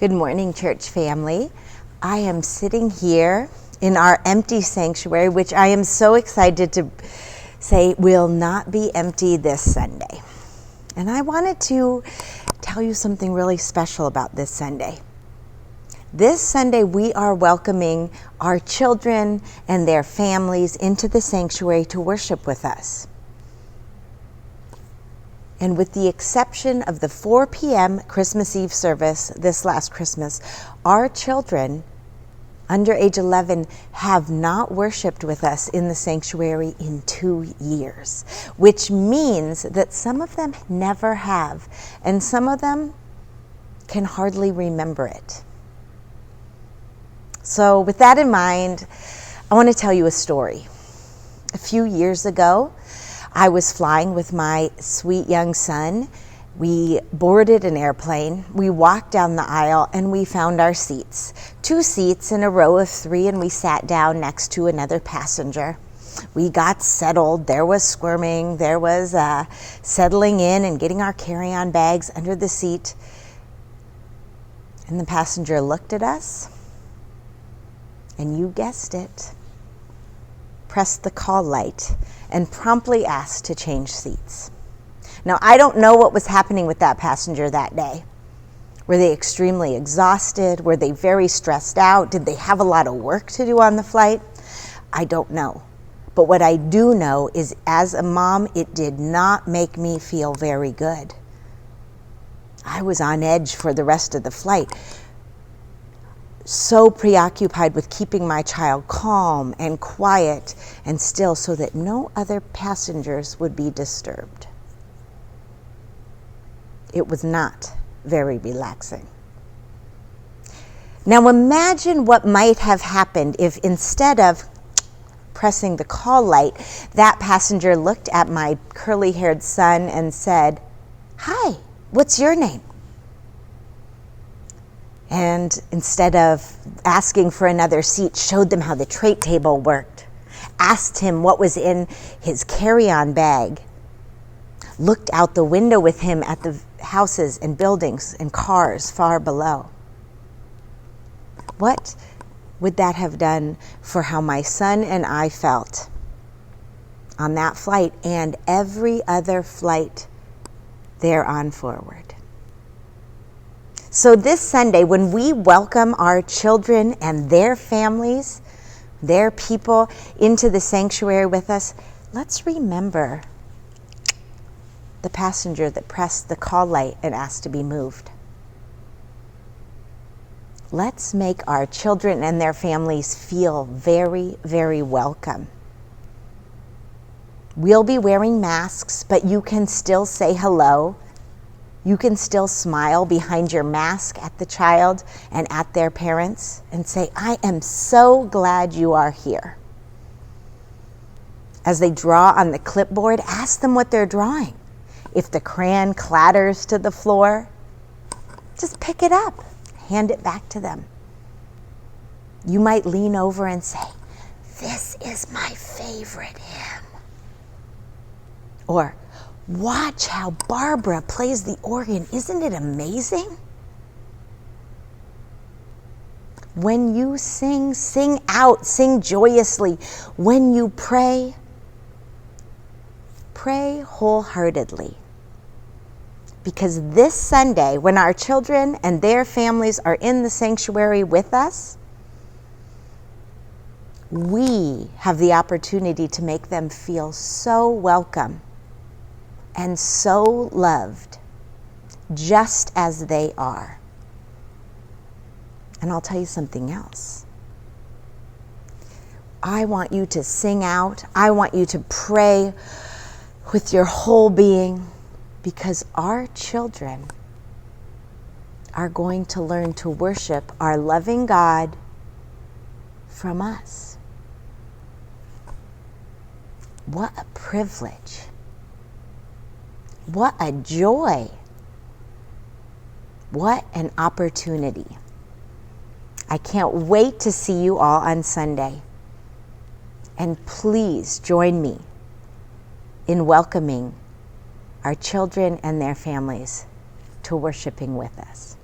Good morning, church family. I am sitting here in our empty sanctuary, which I am so excited to say will not be empty this Sunday. And I wanted to tell you something really special about this Sunday. This Sunday, we are welcoming our children and their families into the sanctuary to worship with us. And with the exception of the 4 p.m. Christmas Eve service this last Christmas, our children under age 11 have not worshiped with us in the sanctuary in 2 years, which means that some of them never have, and some of them can hardly remember it. So with that in mind, I want to tell you a story. A few years ago, I was flying with my sweet young son. We boarded an airplane, we walked down the aisle, and we found our seats. 2 seats in a row of 3, and we sat down next to another passenger. We got settled. There was squirming. There was settling in and getting our carry-on bags under the seat. And the passenger looked at us, and you guessed it, pressed the call light and promptly asked to change seats. Now, I don't know what was happening with that passenger that day. Were they extremely exhausted? Were they very stressed out? Did they have a lot of work to do on the flight? I don't know. But what I do know is, as a mom, it did not make me feel very good. I was on edge for the rest of the flight, so preoccupied with keeping my child calm and quiet and still so that no other passengers would be disturbed. It was not very relaxing. Now imagine what might have happened if, instead of pressing the call light, that passenger looked at my curly-haired son and said, "Hi, what's your name?" And instead of asking for another seat, showed them how the tray table worked, asked him what was in his carry-on bag, looked out the window with him at the houses and buildings and cars far below. What would that have done for how my son and I felt on that flight and every other flight thereon forward? So this Sunday, when we welcome our children and their families, their people into the sanctuary with us, let's remember the passenger that pressed the call light and asked to be moved. Let's make our children and their families feel very, very welcome. We'll be wearing masks, but you can still say hello. You can still smile behind your mask at the child and at their parents and say, "I am so glad you are here." As they draw on the clipboard, ask them what they're drawing. If the crayon clatters to the floor, just pick it up, hand it back to them. You might lean over and say, "This is my favorite hymn." Or, "Watch how Barbara plays the organ. Isn't it amazing?" When you sing, sing out, sing joyously. When you pray, pray wholeheartedly. Because this Sunday, when our children and their families are in the sanctuary with us, we have the opportunity to make them feel so welcome and so loved, just as they are. And I'll tell you something else. I want you to sing out. I want you to pray with your whole being, because our children are going to learn to worship our loving God from us. What a privilege. What a joy. What an opportunity. I can't wait to see you all on Sunday. And please join me in welcoming our children and their families to worshiping with us.